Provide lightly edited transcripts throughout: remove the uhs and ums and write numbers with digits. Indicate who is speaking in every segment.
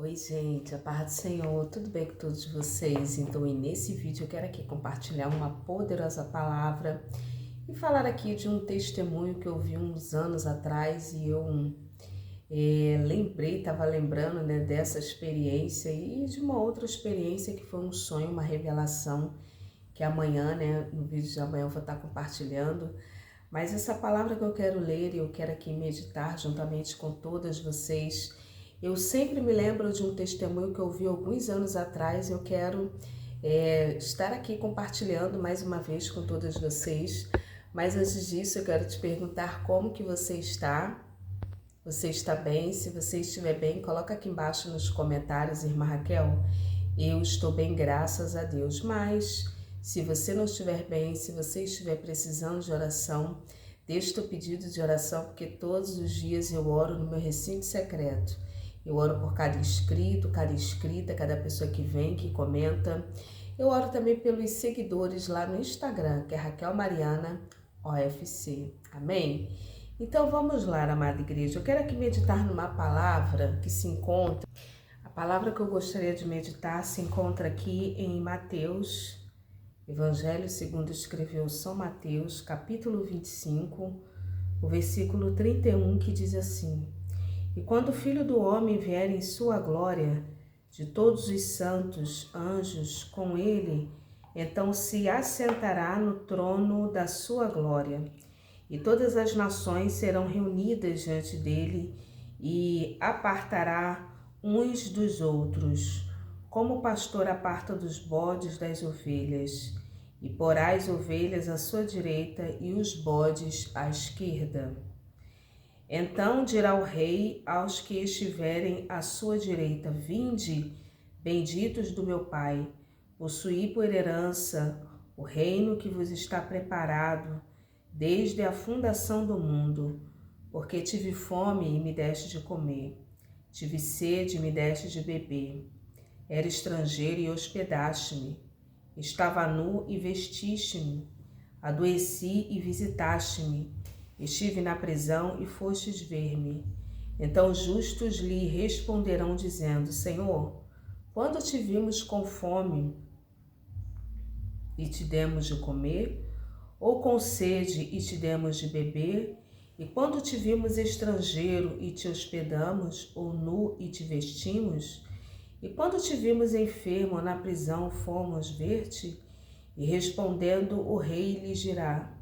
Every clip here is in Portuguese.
Speaker 1: Oi, gente, a paz do Senhor, tudo bem com todos vocês? Então, e nesse vídeo eu quero aqui compartilhar uma poderosa palavra e falar aqui de um testemunho que eu vi uns anos atrás e eu estava lembrando, né, dessa experiência e de uma outra experiência que foi um sonho, uma revelação que amanhã, né, no vídeo de amanhã eu vou estar compartilhando. Mas essa palavra que eu quero ler e eu quero aqui meditar juntamente com todas vocês, eu sempre me lembro de um testemunho que eu vi alguns anos atrás. Eu quero estar aqui compartilhando mais uma vez com todas vocês. Mas antes disso, eu quero te perguntar como que você está. Você está bem? Se você estiver bem, coloca aqui embaixo nos comentários, irmã Raquel. Eu estou bem, graças a Deus. Mas se você não estiver bem, se você estiver precisando de oração, deixe teu pedido de oração, porque todos os dias eu oro no meu recinto secreto. Eu oro por cada inscrito, cada inscrita, cada pessoa que vem, que comenta. Eu oro também pelos seguidores lá no Instagram, que é Raquel Mariana OFC. Amém? Então vamos lá, amada igreja. Eu quero aqui meditar numa palavra que se encontra. A palavra que eu gostaria de meditar se encontra aqui em Mateus, Evangelho segundo escreveu São Mateus, capítulo 25, o versículo 31, que diz assim: E quando o Filho do Homem vier em sua glória, de todos os santos anjos com ele, então se assentará no trono da sua glória. E todas as nações serão reunidas diante dele e apartará uns dos outros, como o pastor aparta dos bodes das ovelhas, e porá as ovelhas à sua direita e os bodes à esquerda. Então dirá o rei aos que estiverem à sua direita: Vinde, benditos do meu Pai, possuí por herança o reino que vos está preparado desde a fundação do mundo, porque tive fome e me deste de comer, tive sede e me deste de beber, era estrangeiro e hospedaste-me, estava nu e vestiste-me, adoeci e visitaste-me, estive na prisão e fostes ver-me. Então os justos lhe responderão dizendo: Senhor, quando te vimos com fome e te demos de comer, ou com sede e te demos de beber? E quando te vimos estrangeiro e te hospedamos, ou nu e te vestimos? E quando te vimos enfermo ou na prisão, fomos ver-te? E respondendo, o rei lhes dirá: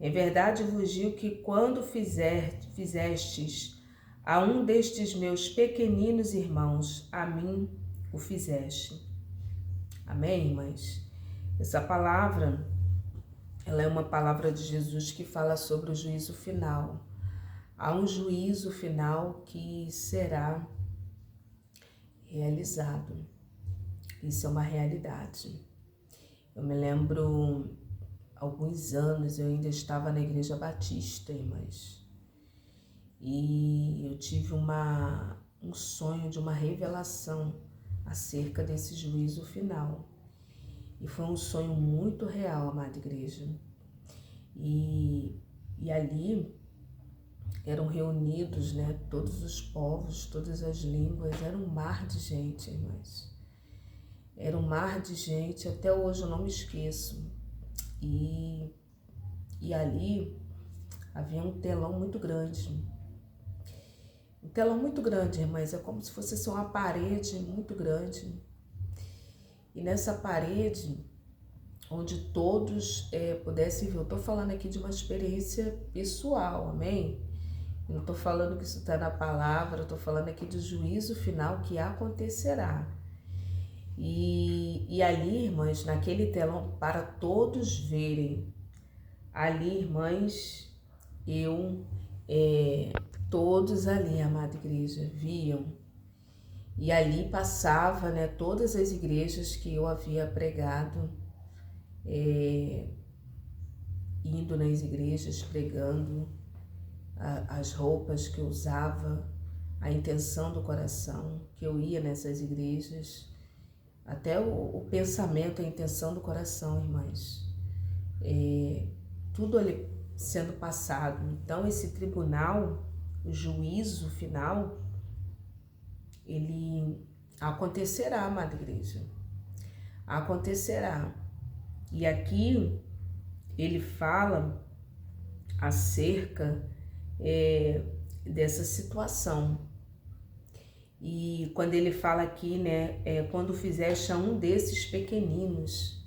Speaker 1: Em verdade vos digo que quando fizestes a um destes meus pequeninos irmãos, a mim o fizeste. Amém, irmãs? Essa palavra, ela é uma palavra de Jesus que fala sobre o juízo final. Há um juízo final que será realizado. Isso é uma realidade. Eu me lembro, alguns anos, eu ainda estava na Igreja Batista, irmãs. E eu tive um sonho de uma revelação acerca desse juízo final. E foi um sonho muito real, amada igreja. E ali eram reunidos, né, todos os povos, todas as línguas. Era um mar de gente, irmãs. Era um mar de gente, até hoje eu não me esqueço. E ali havia um telão muito grande. Um telão muito grande, irmãs. É como se fosse assim, uma parede muito grande. E nessa parede, onde todos pudessem ver. Eu estou falando aqui de uma experiência pessoal, amém? Eu não estou falando que isso está na palavra, eu estou falando aqui do juízo final que acontecerá. E ali, irmãs, naquele telão, para todos verem, ali, irmãs, todos ali, amada igreja, viam. E ali passava, né, todas as igrejas que eu havia pregado, indo nas igrejas, pregando, as roupas que eu usava, a intenção do coração, que eu ia nessas igrejas, até o pensamento, a intenção do coração, irmãs. Tudo ali sendo passado. Então esse tribunal, o juízo final, ele Acontecerá, amada igreja. Acontecerá. E aqui ele fala acerca dessa situação. E quando ele fala aqui, né, quando fizeste a um desses pequeninos.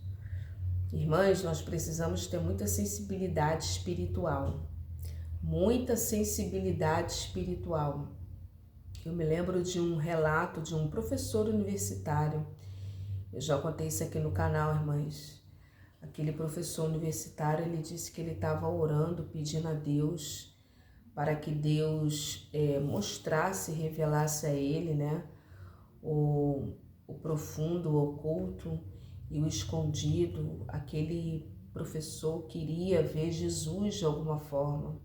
Speaker 1: Irmãs, nós precisamos ter muita sensibilidade espiritual. Muita sensibilidade espiritual. Eu me lembro de um relato de um professor universitário. Eu já contei isso aqui no canal, irmãs. Aquele professor universitário, ele disse que ele estava orando, pedindo a Deus para que Deus mostrasse, revelasse a ele, né, o profundo, o oculto e o escondido. Aquele professor queria ver Jesus de alguma forma.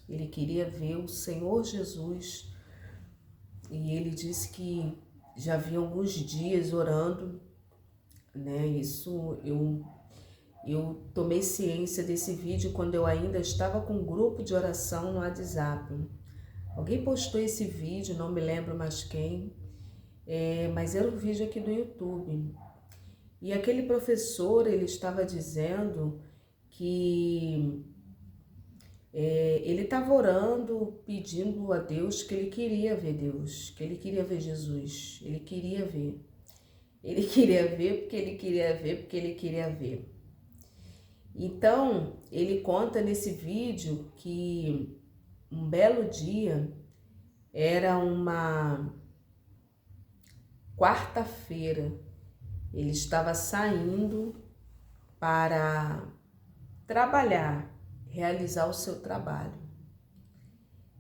Speaker 1: Ele queria ver o Senhor Jesus. E ele disse que já havia alguns dias orando, né? Isso eu tomei ciência desse vídeo quando eu ainda estava com um grupo de oração no WhatsApp. Alguém postou esse vídeo, não me lembro mais quem, mas era um vídeo aqui do YouTube. E aquele professor, ele estava dizendo que ele estava orando, pedindo a Deus que ele queria ver Deus, que ele queria ver Jesus, ele queria ver. Ele queria ver porque ele queria ver, porque ele queria ver. Então, ele conta nesse vídeo que um belo dia, era uma quarta-feira, ele estava saindo para trabalhar, realizar o seu trabalho.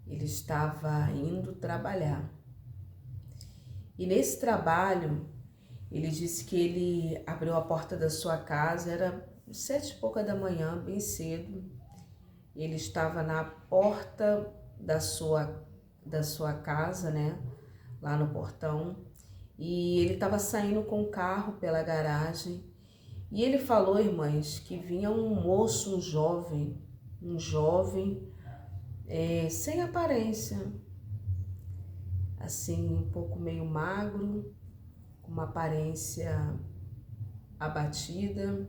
Speaker 1: Ele estava indo trabalhar. E nesse trabalho, ele disse que ele abriu a porta da sua casa, era 7h pouca da manhã, bem cedo. Ele estava na porta da sua casa, né, lá no portão, e ele estava saindo com o carro pela garagem. E ele falou, irmãs, que vinha um moço, um jovem sem aparência, assim, um pouco meio magro, com uma aparência abatida,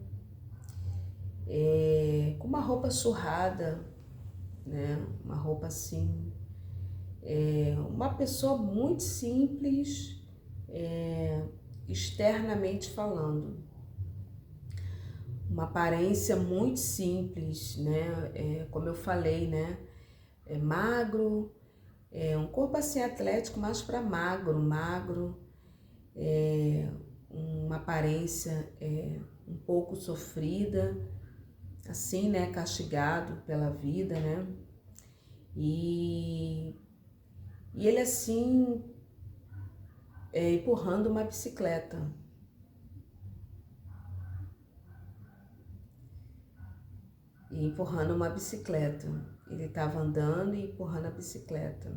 Speaker 1: com uma roupa surrada, né? Uma roupa assim, uma pessoa muito simples, externamente falando, uma aparência muito simples, né? Como eu falei, né? Magro, um corpo assim atlético, mais para magro, uma aparência um pouco sofrida, assim, né, castigado pela vida, né, e ele assim, empurrando uma bicicleta. Ele estava andando e empurrando a bicicleta.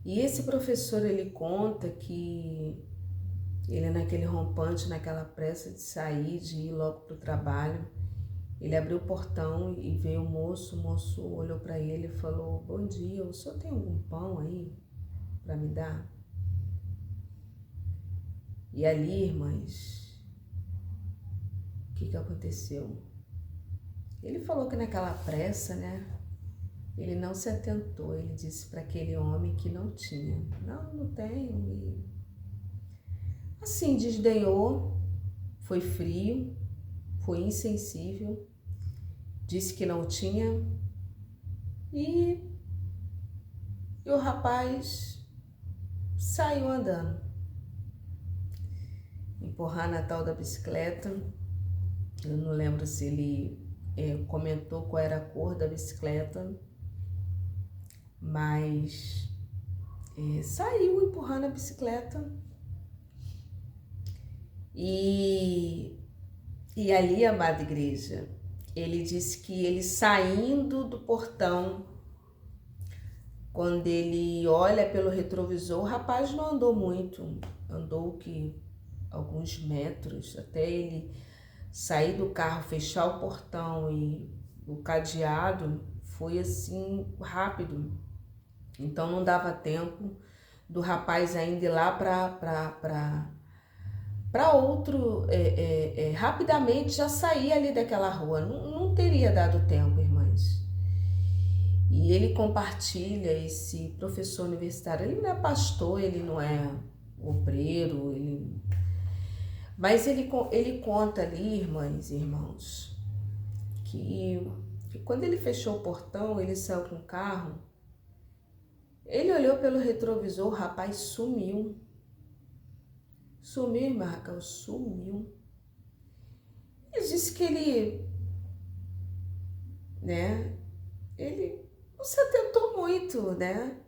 Speaker 1: E esse professor, ele conta que ele, naquele rompante, naquela pressa de sair, de ir logo para o trabalho, ele abriu o portão e veio o moço olhou para ele e falou: bom dia, o senhor tem algum pão aí para me dar? E ali, irmãs, o que aconteceu? Ele falou que naquela pressa, né, ele não se atentou, ele disse para aquele homem que não tinha. Não tenho. E assim, desdenhou, foi frio, foi insensível, disse que não tinha, e o rapaz saiu andando, empurrando a tal da bicicleta. Eu não lembro se ele comentou qual era a cor da bicicleta, mas saiu empurrando a bicicleta. E ali, amada igreja, ele disse que ele saindo do portão, quando ele olha pelo retrovisor, o rapaz não andou muito, andou que alguns metros, até ele sair do carro, fechar o portão e o cadeado, foi assim rápido. Então não dava tempo do rapaz ainda ir lá para outro, rapidamente já sair ali daquela rua. Não teria dado tempo, irmãs. E ele compartilha, esse professor universitário, ele não é pastor, ele não é obreiro, mas ele conta ali, irmãs e irmãos, que quando ele fechou o portão, ele saiu com o carro, ele olhou pelo retrovisor, o rapaz sumiu. Sumiu, irmã Raquel, sumiu. Ele disse que ele não se atentou muito, né?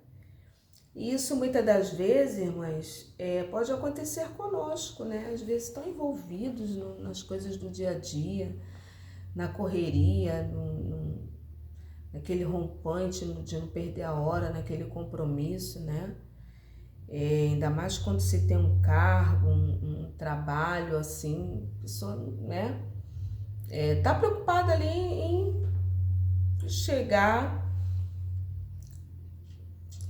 Speaker 1: E isso muitas das vezes, irmãs, pode acontecer conosco, né? Às vezes estão envolvidos nas coisas do dia a dia, na correria, naquele rompante de não perder a hora, naquele compromisso, né? Ainda mais quando se tem um cargo, um trabalho assim, a pessoa, né? Tá preocupada ali em chegar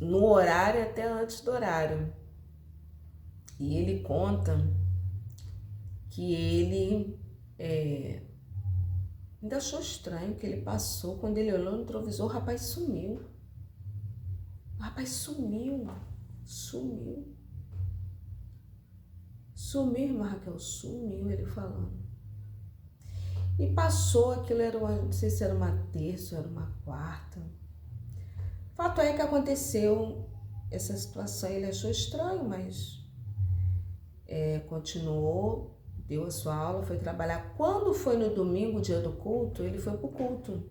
Speaker 1: no horário até antes do horário. E ele conta que ele ainda achou estranho que ele passou, quando ele olhou no retrovisor, o rapaz sumiu. O rapaz sumiu. Sumiu, irmã Raquel, sumiu, ele falando. E passou, aquilo era não sei se era uma terça ou era uma quarta. Fato é que aconteceu essa situação, ele achou estranho, mas continuou, deu a sua aula, foi trabalhar. Quando foi no domingo, dia do culto, ele foi pro culto.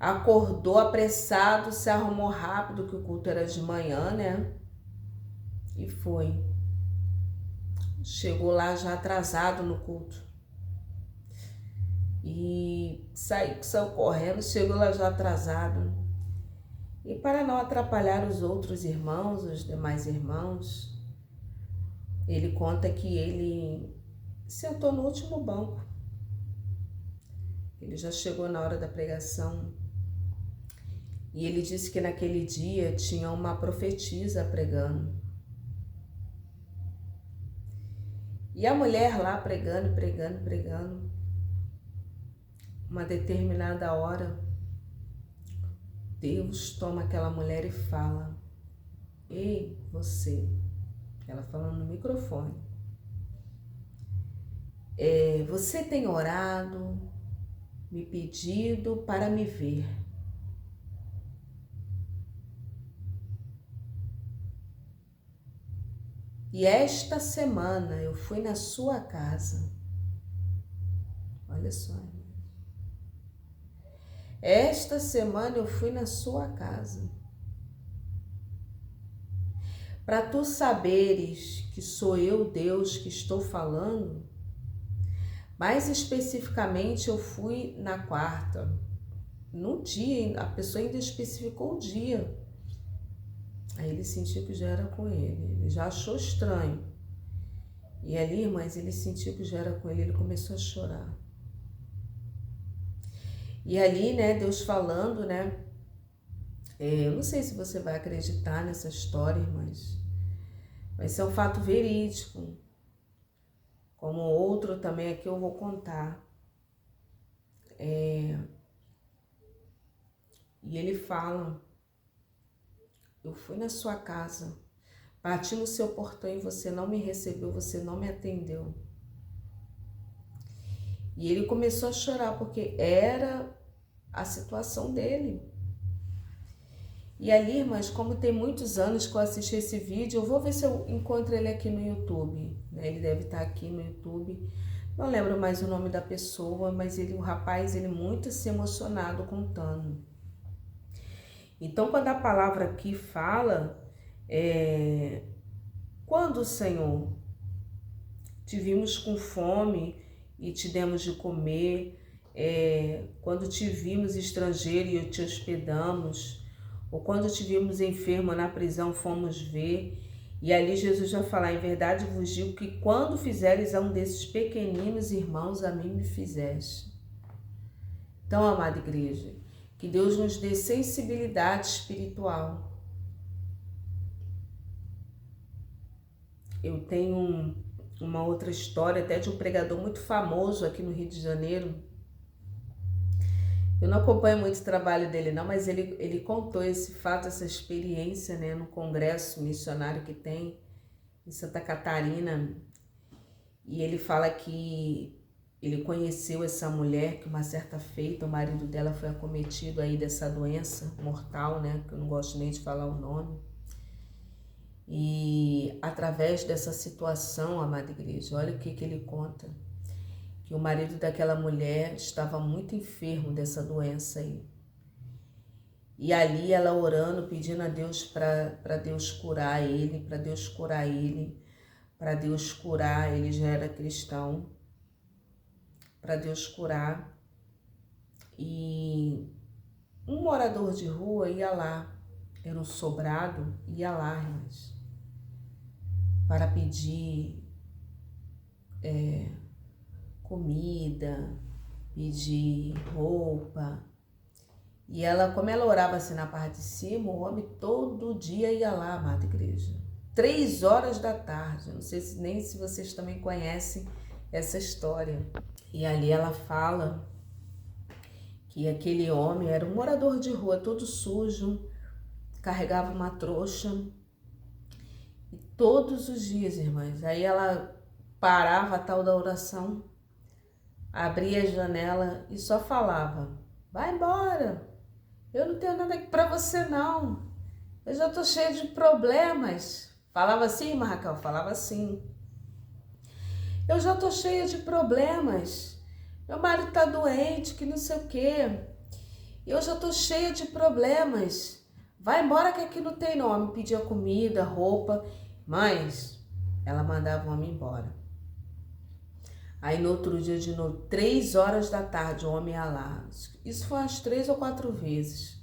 Speaker 1: Acordou apressado, se arrumou rápido, que o culto era de manhã, né? E foi. Chegou lá já atrasado no culto. E saiu correndo, chegou lá já atrasado. E para não atrapalhar os outros irmãos, os demais irmãos, ele conta que ele sentou no último banco. Ele já chegou na hora da pregação. E ele disse que naquele dia tinha uma profetisa pregando. E a mulher lá pregando. Uma determinada hora, Deus toma aquela mulher e fala: ei, você, ela falando no microfone, você tem orado, me pedido para me ver. E esta semana eu fui na sua casa. Olha só. Esta semana eu fui na sua casa. Para tu saberes que sou eu, Deus, que estou falando, mais especificamente eu fui na quarta. No dia, a pessoa ainda especificou o dia. Aí ele sentiu que já era com ele já achou estranho. E ali, irmãs, ele sentiu que já era com ele começou a chorar. E ali, né, Deus falando, né, eu não sei se você vai acreditar nessa história, irmãs, mas é um fato verídico, como outro também aqui eu vou contar. E ele fala: eu fui na sua casa, bati no seu portão e você não me recebeu, você não me atendeu. E ele começou a chorar porque era a situação dele. E ali, irmãs, como tem muitos anos que eu assisti esse vídeo, eu vou ver se eu encontro ele aqui no YouTube, né? Ele deve estar aqui no YouTube. Não lembro mais o nome da pessoa, mas o rapaz, ele muito se emocionado contando. Então, quando a palavra aqui fala, quando, Senhor, te vimos com fome e te demos de comer, quando te vimos estrangeiro e te hospedamos, ou quando te vimos enfermo na prisão, fomos ver. E ali Jesus vai falar: em verdade vos digo que quando fizeres a um desses pequeninos irmãos, a mim me fizeste. Então, amada igreja, que Deus nos dê sensibilidade espiritual. Eu tenho uma outra história até de um pregador muito famoso aqui no Rio de Janeiro. Eu não acompanho muito o trabalho dele não, mas ele contou esse fato, essa experiência, né, no congresso missionário que tem em Santa Catarina. E ele fala que ele conheceu essa mulher, que uma certa feita o marido dela foi acometido aí dessa doença mortal, né, que eu não gosto nem de falar o nome. E através dessa situação, amada igreja, olha o que ele conta. Que o marido daquela mulher estava muito enfermo dessa doença aí. E ali ela orando, pedindo a Deus para Deus curar ele, para Deus curar ele, para Deus curar, ele já era cristão, para Deus curar. E um morador de rua ia lá, era um sobrado, ia lá, irmãs, para pedir comida, pedir roupa. E ela, como ela orava assim na parte de cima, o homem todo dia ia lá, amada igreja. 3 horas da tarde, não sei nem se vocês também conhecem essa história. E ali ela fala que aquele homem era um morador de rua, todo sujo, carregava uma trouxa. E todos os dias, irmãs, aí ela parava a tal da oração, abria a janela e só falava: vai embora, eu não tenho nada aqui para você não, eu já tô cheia de problemas. Falava assim, irmã Raquel? Falava assim. Eu já tô cheia de problemas, meu marido tá doente, que não sei o quê, eu já tô cheia de problemas, vai embora que aqui não tem nome. Pedia comida, roupa, mas ela mandava o homem embora. Aí no outro dia de novo, 3 horas da tarde, o homem ia lá. Isso foi umas 3 ou 4 vezes.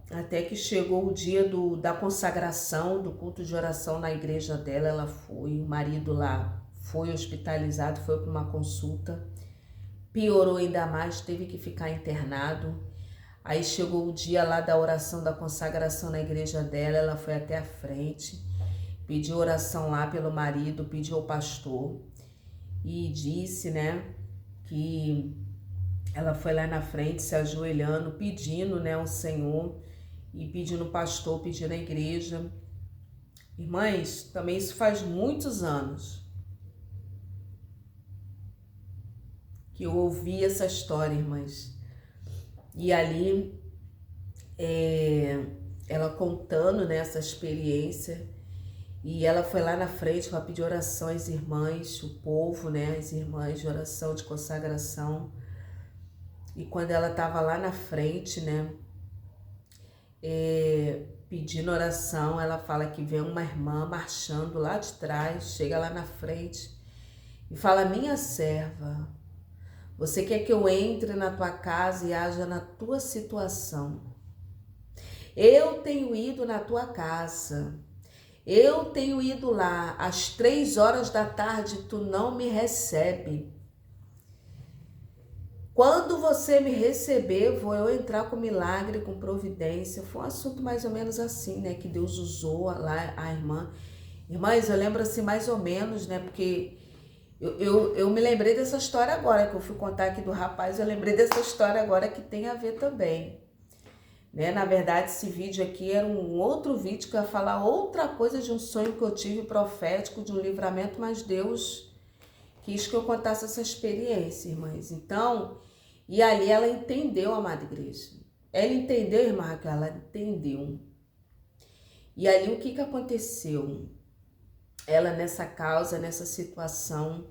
Speaker 1: Até que chegou o dia da consagração, do culto de oração na igreja dela, ela foi. O marido lá foi hospitalizado, foi para uma consulta. Piorou ainda mais, teve que ficar internado. Aí chegou o dia lá da oração, da consagração na igreja dela, ela foi até a frente, pediu oração lá pelo marido, pediu ao pastor. E disse, né, que ela foi lá na frente se ajoelhando, pedindo, né, ao Senhor e pedindo ao pastor, pedindo à igreja. Irmãs, também isso faz muitos anos que eu ouvi essa história, irmãs. E ali, ela contando, né, essa experiência. E ela foi lá na frente para pedir oração às irmãs, o povo, né, as irmãs de oração, de consagração. E quando ela estava lá na frente, né, pedindo oração, ela fala que vem uma irmã marchando lá de trás, chega lá na frente e fala: minha serva, você quer que eu entre na tua casa e haja na tua situação? Eu tenho ido na tua casa. Eu tenho ido lá, às 3 horas da tarde, tu não me recebe. Quando você me receber, vou eu entrar com milagre, com providência. Foi um assunto mais ou menos assim, né? Que Deus usou lá a irmã. Irmãs, eu lembro assim mais ou menos, né? Porque eu me lembrei dessa história agora, que eu fui contar aqui do rapaz, eu lembrei dessa história agora que tem a ver também. Né? Na verdade, esse vídeo aqui era um outro vídeo que ia falar outra coisa de um sonho que eu tive profético, de um livramento, mas Deus quis que eu contasse essa experiência, irmãs. Então, e ali ela entendeu, amada igreja. Ela entendeu, irmã Raquel, ela entendeu. E ali o que aconteceu? Ela nessa causa, nessa situação,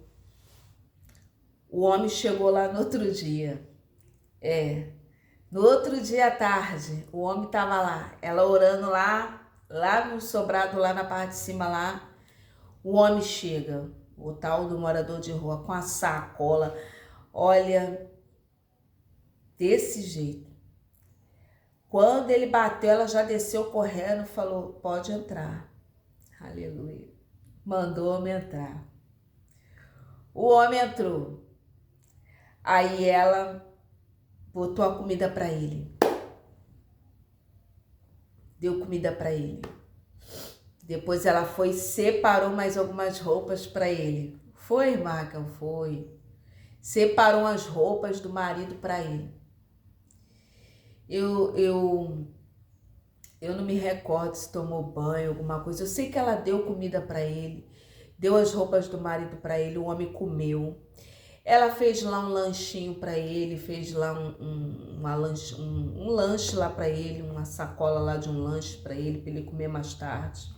Speaker 1: o homem chegou lá no outro dia. No outro dia à tarde, o homem estava lá, ela orando lá no sobrado, lá na parte de cima lá, o homem chega, o tal do morador de rua, com a sacola, olha, desse jeito. Quando ele bateu, ela já desceu correndo e falou: pode entrar. Aleluia. Mandou o homem entrar. O homem entrou. Aí ela botou a comida para ele. Deu comida para ele. Depois ela foi e separou mais algumas roupas para ele. Foi, irmã Raquel? Foi. Separou as roupas do marido para ele. Eu não me recordo se tomou banho, alguma coisa. Eu sei que ela deu comida para ele, deu as roupas do marido para ele, o homem comeu. Ela fez lá um lanchinho para ele, fez lá um lanche lá para ele, uma sacola lá de um lanche para ele comer mais tarde.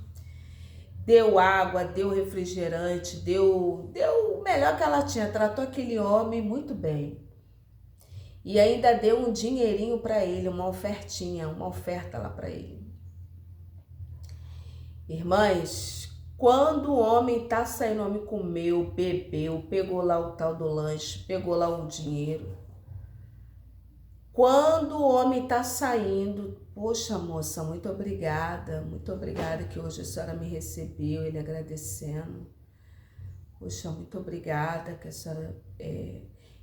Speaker 1: Deu água, deu refrigerante, deu o melhor que ela tinha, tratou aquele homem muito bem. E ainda deu um dinheirinho para ele, uma oferta lá para ele. Irmãs, quando o homem tá saindo, o homem comeu, bebeu, pegou lá o tal do lanche, pegou lá o dinheiro. Quando o homem tá saindo, poxa moça, muito obrigada que hoje a senhora me recebeu, ele agradecendo. Poxa, muito obrigada que a senhora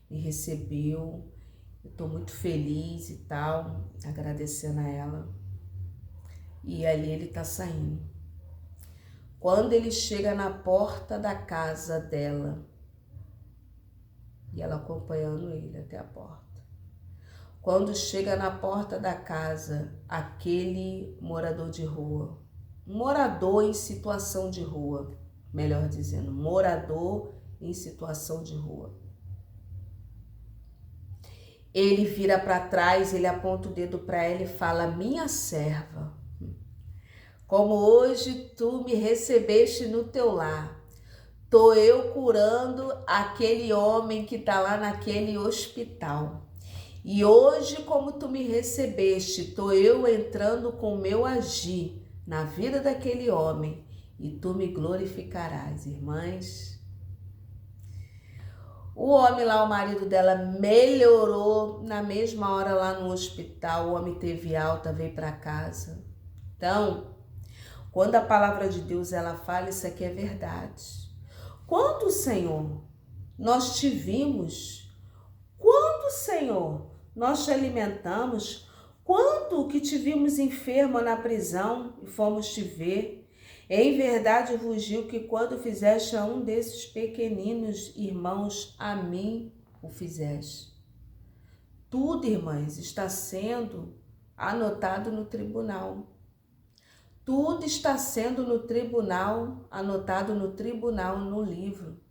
Speaker 1: me recebeu, eu tô muito feliz e tal, agradecendo a ela. E ali ele tá saindo. Quando ele chega na porta da casa dela, e ela acompanhando ele até a porta. Quando chega na porta da casa, aquele morador de rua, morador em situação de rua, melhor dizendo, morador em situação de rua. Ele vira para trás, ele aponta o dedo para ela e fala: minha serva, como hoje tu me recebeste no teu lar, tô eu curando aquele homem que tá lá naquele hospital. E hoje, como tu me recebeste, tô eu entrando com o meu agir na vida daquele homem e tu me glorificarás, irmãs. O homem lá, o marido dela, melhorou na mesma hora lá no hospital, o homem teve alta, veio para casa. Então, quando a palavra de Deus ela fala, isso aqui é verdade. Quando, Senhor, nós te vimos, quando, Senhor, nós te alimentamos, quando que te vimos enfermo na prisão e fomos te ver, em verdade vos digo que quando fizeste a um desses pequeninos irmãos, a mim o fizeste. Tudo, irmãs, está sendo anotado no tribunal. Tudo está sendo no tribunal, anotado no tribunal, no livro.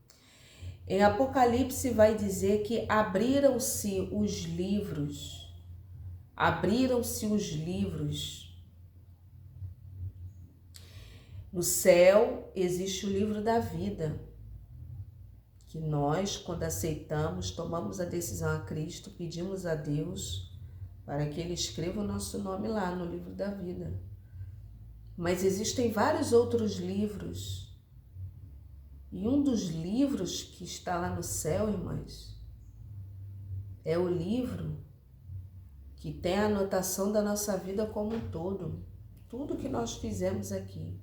Speaker 1: Em Apocalipse vai dizer que abriram-se os livros. Abriram-se os livros. No céu existe o livro da vida, que nós, quando aceitamos, tomamos a decisão a Cristo, pedimos a Deus para que Ele escreva o nosso nome lá no livro da vida. Mas existem vários outros livros. E um dos livros que está lá no céu, irmãs, é o livro que tem a anotação da nossa vida como um todo. Tudo que nós fizemos aqui,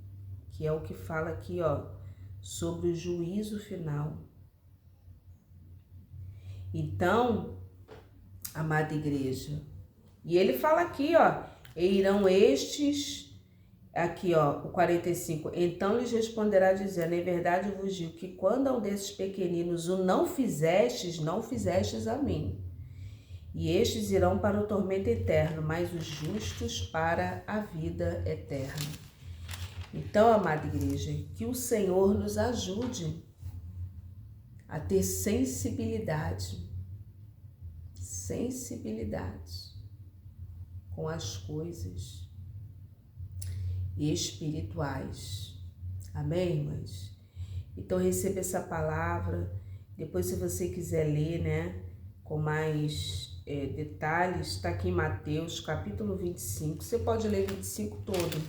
Speaker 1: que é o que fala aqui, ó, sobre o juízo final. Então, amada igreja, e ele fala aqui, ó, e irão estes... Aqui, ó, o 45. Então lhes responderá dizendo: em verdade vos digo que quando a um desses pequeninos o não fizestes a mim. E estes irão para o tormento eterno, mas os justos para a vida eterna. Então, amada igreja, que o Senhor nos ajude a ter sensibilidade com as coisas espirituais. Amém, irmãs? Então receba essa palavra. Depois, se você quiser ler, né, com mais detalhes, está aqui em Mateus, capítulo 25. Você pode ler 25 todo.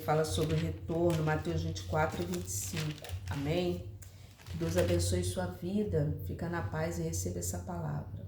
Speaker 1: Fala sobre o retorno, Mateus 24 e 25. Amém? Que Deus abençoe sua vida. Fica na paz e receba essa palavra.